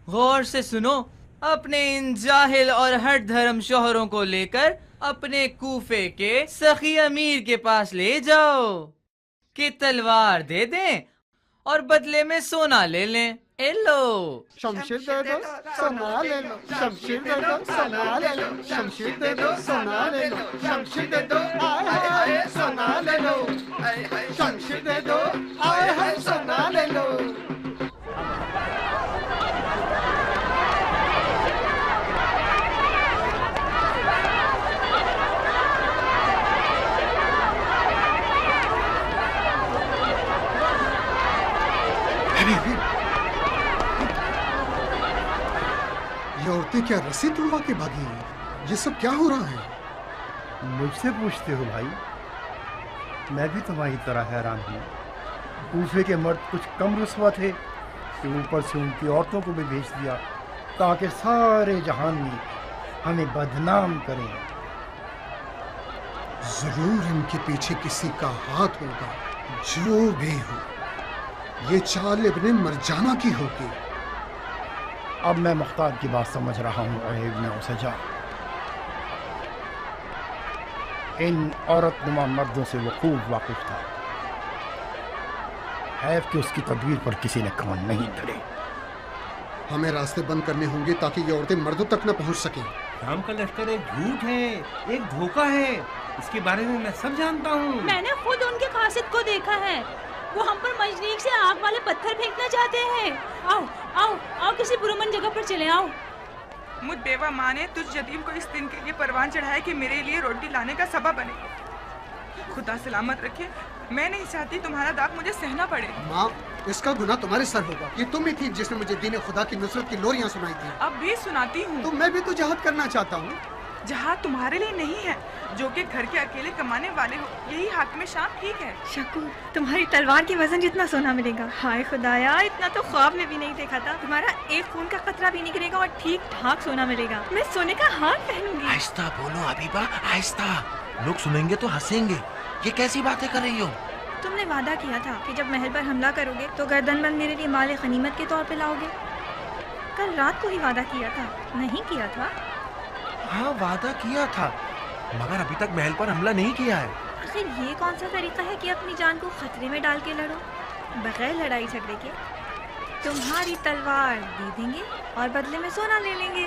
गौर से सुनो, अपने इन जाहिल और हट धर्म शोहरों को लेकर अपने कूफे के सखी अमीर के पास ले जाओ कि तलवार दे दें और बदले में सोना ले लें। ए लो, शमशीर दे दो, सोना ले लो। शमशीर दे दो, सोना ले लो। शमशीर दे दो, सोना ले लो। शमशीर दे दो, आए हाय सोना ले लो। शमशीर दे दो, आए हाय सोना ले लो। ये औरतें क्या रस्सी तुड़वा के भागी हैं? ये सब क्या हो रहा है? मुझसे पूछते हो भाई? मैं भी तुम्हारी तरह हैरान हूँ। कूफे के मर्द कुछ कम रुस्वा थे कि ऊपर से उनकी औरतों को भी भेज दिया ताकि सारे जहान में हमें बदनाम करें। जरूर इनके पीछे किसी का हाथ होगा। जो भी हो, ये चाल इब्ने मरजाना की होगी। अब मैं मुख्तार की बात समझ रहा हूँ इब्ने उसजा। इन औरत नुमा मर्दों से वो खूब वाकिफ था। हैफ कि उसकी तदबीर पर किसी ने कान नहीं धरे। हमें रास्ते बंद करने होंगे ताकि ये औरतें मर्दों तक न पहुंच सकें। शाम का लश्कर एक झूठ है, एक धोखा है। इसके बारे में मैं सब जानता हूँ। मैंने खुद उनके कासिद को देखा है। वो हम पर मजनीक से आग वाले पत्थर फेंकना चाहते हैं। आओ आओ आओ, किसी पुरअमन जगह पर चले आओ। मुझ बेवा माँ ने तुझ यतीम को इस दिन के लिए परवान चढ़ाया कि मेरे लिए रोटी लाने का सबब बने। खुदा सलामत रखे। मैं नहीं चाहती तुम्हारा दाग मुझे सहना पड़े। माँ, इसका गुनाह तुम्हारे सर होगा। ये तुम ही थी जिसने मुझे दीन खुदा की नुसरत की लोरियां सुनाई थी। अब भी सुनाती हूँ। तो मैं भी तो जहाद करना चाहता हूँ। जहाद तुम्हारे लिए नहीं है, जो कि घर के अकेले कमाने वाले हो। यही हाकिम शाम ठीक है। शकूर, तुम्हारी तलवार के वजन जितना सोना मिलेगा। हाय खुदाया, इतना तो ख्वाब में भी नहीं देखा था। तुम्हारा एक खून का कतरा भी नहीं गिरेगा और ठीक ठाक सोना मिलेगा। मैं सोने का हार पहनूंगी। आहिस्ता बोलो हबीबा, आहिस्ता। लोग सुनेंगे तो हंसेंगे। ये कैसी बातें कर रही हो? तुमने वादा किया था कि जब महल पर हमला करोगे तो गर्दनबंद मेरे लिए माल गनीमत के तौर पे लाओगे। कल रात को ही वादा किया था, नहीं किया था? हाँ, वादा किया था, मगर अभी तक महल पर हमला नहीं किया है। आखिर ये कौन सा तरीका है कि अपनी जान को खतरे में डाल के लड़ो बगैर लड़ाई झगड़े के? तुम्हारी तलवार दे देंगे और बदले में सोना ले लेंगे।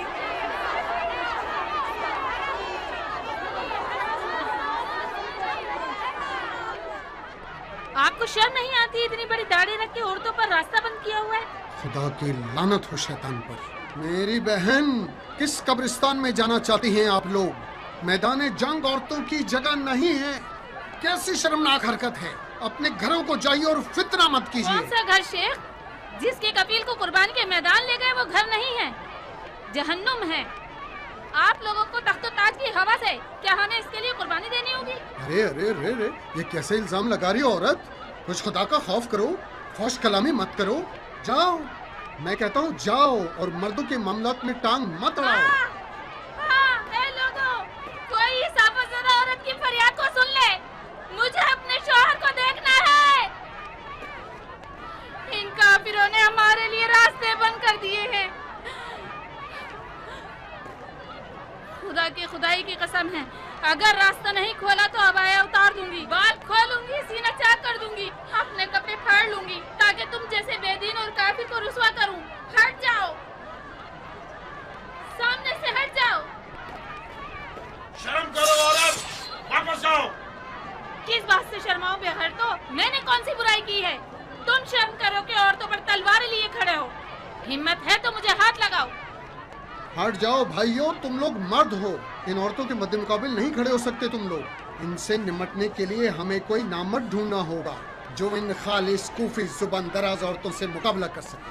आपको शर्म नहीं आती? इतनी बड़ी दाढ़ी रख के औरतों पर रास्ता बंद किया हुआ है। खुदा की लानत हो शैतान पर। मेरी बहन, किस कब्रिस्तान में जाना चाहती हैं आप लोग? मैदान जंग औरतों की जगह नहीं है। कैसी शर्मनाक हरकत है। अपने घरों को जाइए और फितना मत कीजिए। कौन सा घर शेख? जिसके कफील को कुर्बानी के मैदान ले गए वो घर नहीं है, जहन्नुम है। आप लोगों को तख्तो ताज की हवा से क्या हमें इसके लिए कुर्बानी देनी होगी? अरे अरे अरे अरे, ये कैसे इल्जाम लगा रही हो औरत? कुछ खुदा का खौफ करो, फौश कलामी मत करो। जाओ, मैं कहता हूँ जाओ और मर्दों के मामलात में टांग मत अड़ाओ। हाँ, ए लोगों, कोई इस आफतज़दा औरत की फरियाद को सुन ले। मुझे अपने शौहर को देखना है। इन काफिरों ने हमारे लिए रास्ते बंद कर दिए हैं। खुदा की खुदाई की कसम है, अगर रास्ता नहीं खोला तो अबाया उतार दूंगी, बाल खोलूंगी, सीना चाक कर दूंगी, अपने कपड़े फाड़ लूंगी ताकि तुम जैसे बेदीन और काफिर को रुसवा करूं। हट जाओ, सामने से हट जाओ। शर्म करो औरत, वापस आओ। किस बात से शर्माओ बेहर? तो मैंने कौन सी बुराई की है? तुम शर्म करो कि औरतों पर तलवार लिए खड़े हो। हिम्मत है तो मुझे हाथ लगाओ। हट जाओ भाइयों, तुम लोग मर्द हो, इन औरतों के मद्दे मुकाबिल नहीं खड़े हो सकते तुम लोग। इनसे निमटने के लिए हमें कोई नामर्द ढूंढना होगा जो इन खालिस कूफी जुबान दराज औरतों से मुकाबला कर सके।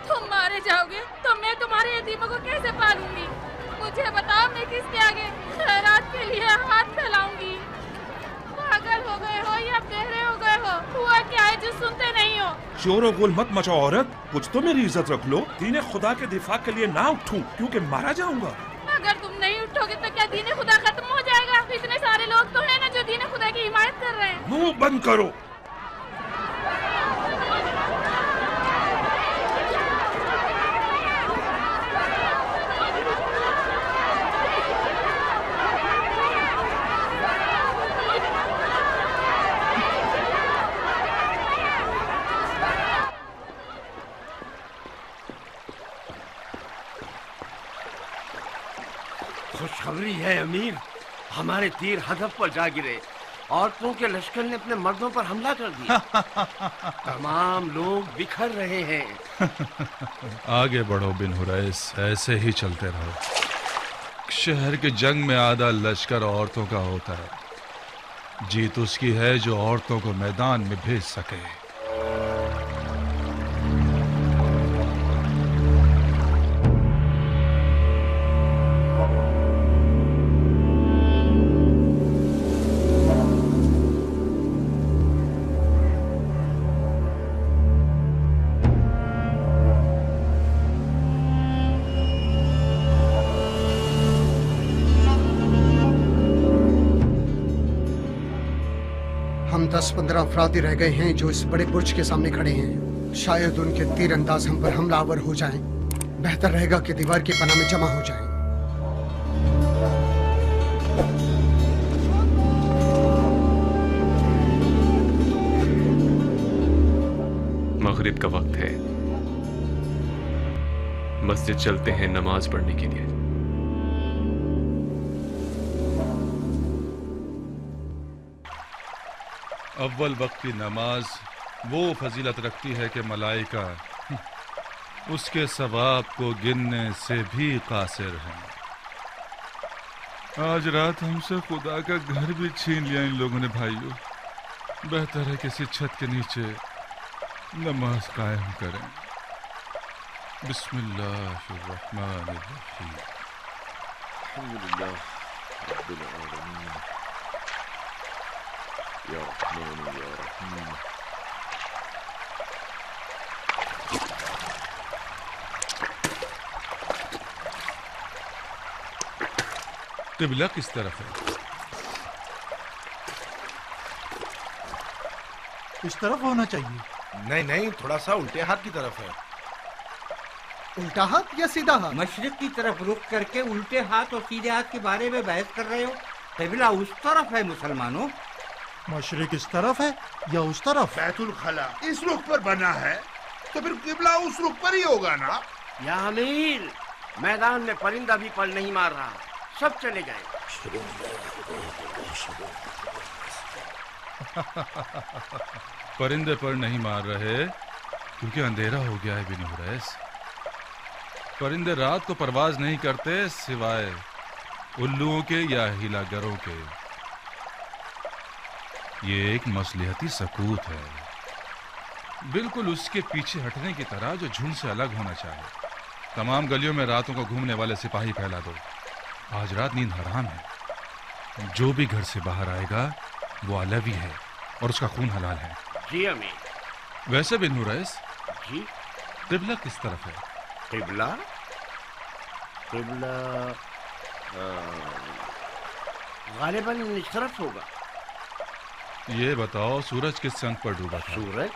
तुम मारे जाओगे तो मैं तुम्हारे यतीमों को कैसे पालूंगी? मुझे बताओ, मैं किसके आगे खैरात के लिए हाथ फैलाऊंगी? पागल हो गए हो या बहरे हो गए हो? हुआ क्या है जो सुनते नहीं हो? शोर और गुल मत मचाओ औरत, कुछ तो मेरी इज्जत रख लो। दीने खुदा के दिफा के लिए ना उठूं क्योंकि मारा जाऊंगा। अगर तुम नहीं उठोगे तो क्या दीने खुदा खत्म हो जाएगा? इतने सारे लोग तो हैं ना जो दीने खुदा की हिमायत कर रहे हैं। मुंह बंद करो। खुशखबरी है अमीर, हमारे तीर हदफ पर जा गिरे। औरतों के लश्कर ने अपने मर्दों पर हमला कर दिया। तमाम लोग बिखर रहे हैं। आगे बढ़ो बिन हुरैस, ऐसे ही चलते रहो। शहर के जंग में आधा लश्कर औरतों का होता है। जीत उसकी है जो औरतों को मैदान में भेज सके। हम 10-15 अफराद ही रह गए हैं जो इस बड़े बुर्ज के सामने खड़े हैं। शायद उनके तीर अंदाज हम पर हमलावर हो जाएं। बेहतर रहेगा कि दीवार की पनाह में जमा हो जाएं। मगरिब का वक्त है, मस्जिद चलते हैं नमाज पढ़ने के लिए। अव्वल वक्त की नमाज वो फजीलत रखती है कि मलाइका उसके सवाब को गिनने से भी कासिर हैं। आज रात हमसे खुदा का घर भी छीन लिया इन लोगों ने भाइयों। बेहतर है किसी छत के नीचे नमाज कायम करें। बिस्मिल्लाहिर्रहमानिर्रहीम। अल्हम्दुलिल्लाह रब्बिल आलमीन। या रहमान या रहीम। क़िबला किस तरफ है? इस तरफ होना चाहिए। नहीं नहीं, थोड़ा सा उल्टे हाथ की तरफ है। उल्टा हाथ या सीधा हाथ? मशरिक की तरफ रुख करके उल्टे हाथ और सीधे हाथ के बारे में बहस कर रहे हो। क़िबला उस तरफ है मुसलमानों। मशरिक इस तरफ है या उस तरफ? बैतुल खला इस रुख पर बना है तो फिर किबला उस रुख पर ही होगा ना। या अमीर, मैदान में परिंदा भी पर नहीं मार रहा, सब चले गए। परिंदे पर नहीं मार रहे क्योंकि अंधेरा हो गया है बिन हुरैस। परिंदे रात को परवाज नहीं करते सिवाय उल्लुओं के या हिलागरों के। ये एक मसलिहती सकूत है, बिल्कुल उसके पीछे हटने की तरह जो झुंड से अलग होना चाहे। तमाम गलियों में रातों को घूमने वाले सिपाही फैला दो। आज रात नींद हराम है। जो भी घर से बाहर आएगा वो अलवी है और उसका खून हलाल है। जी अमीर। वैसे भी नूरैस जी, किबला किस तरफ है? किबला किबला गालिबन इस तरफ होगा। ये बताओ सूरज किस सिमत पर डूबा था? सूरज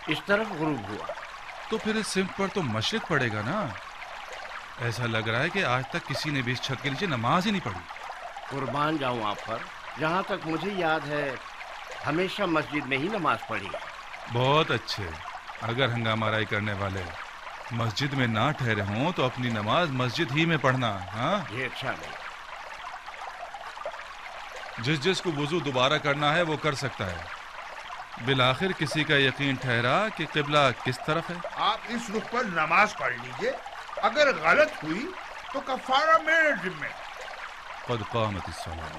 इस तरफ गुरूब हुआ। तो फिर इस सिमत पर तो मशरिक पड़ेगा ना। ऐसा लग रहा है कि आज तक किसी ने भी इस छत के नीचे नमाज ही नहीं पढ़ी। कुर्बान जाऊं आप पर, जहाँ तक मुझे याद है हमेशा मस्जिद में ही नमाज पढ़ी है। बहुत अच्छे। अगर हंगामाराई करने वाले मस्जिद में ना ठहरे हों तो अपनी नमाज मस्जिद ही में पढ़ना। हाँ, ये अच्छा नहीं। जिस जिस को वुजू दोबारा करना है वो कर सकता है। बिलाखिर किसी का यकीन ठहरा कि किबला किस तरफ है। आप इस रुख पर नमाज पढ़ लीजिए। अगर गलत हुई तो कफारा मेरे जिम्मे। क़द क़ामतिस सलाह।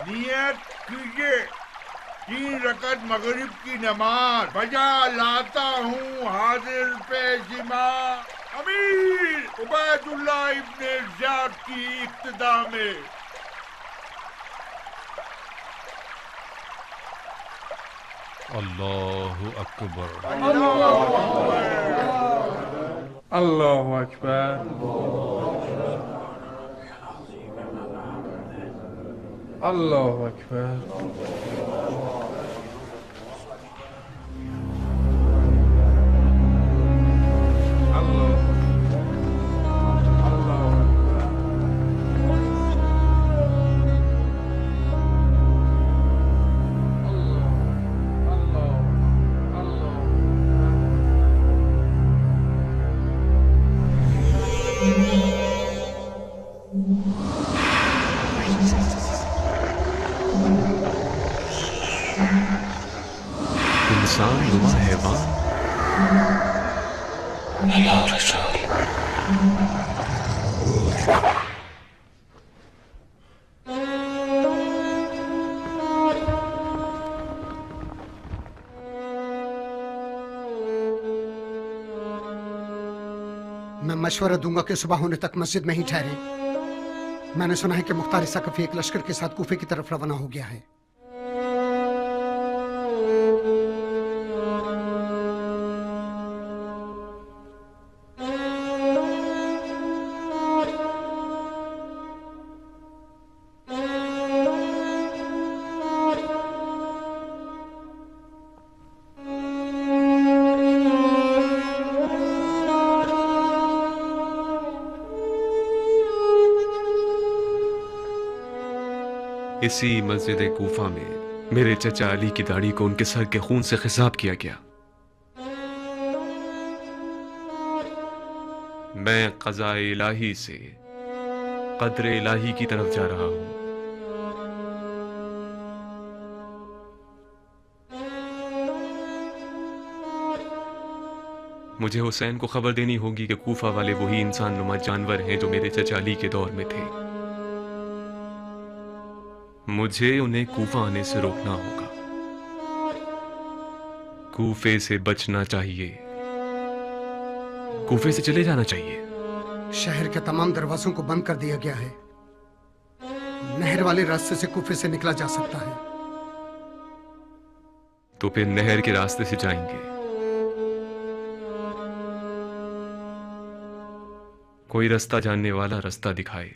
नियत कीजिए 3 रकअत मगरिब की नमाज बजा लाता हूँ हाजिर पे जिमा अमीर उबैदुल्लाह इब्ने ज़ियाद की इक्तिदा में। अल्लाहु अकबर। अल्लाहु अकबर। अल्लाहु अकबर। इंसान नुमा हैवान। मैं मशवरा दूंगा कि सुबह होने तक मस्जिद में ही ठहरे। मैंने सुना है कि मुख्तार सकफी एक लश्कर के साथ कूफे की तरफ रवाना हो गया है। इसी मस्जिद कूफा में मेरे चचा अली की दाढ़ी को उनके सर के खून से खिसाब किया गया। मैं क़ज़ा इलाही से क़द्र इलाही की तरफ जा रहा हूं। मुझे हुसैन को खबर देनी होगी कि कूफा वाले वही इंसान नुमा जानवर हैं जो मेरे चचा अली के दौर में थे। मुझे उन्हें कूफा आने से रोकना होगा। कूफे से बचना चाहिए, कूफे से चले जाना चाहिए। शहर के तमाम दरवाजों को बंद कर दिया गया है। नहर वाले रास्ते से कूफे से निकला जा सकता है। तो फिर नहर के रास्ते से जाएंगे। कोई रास्ता जानने वाला रास्ता दिखाए।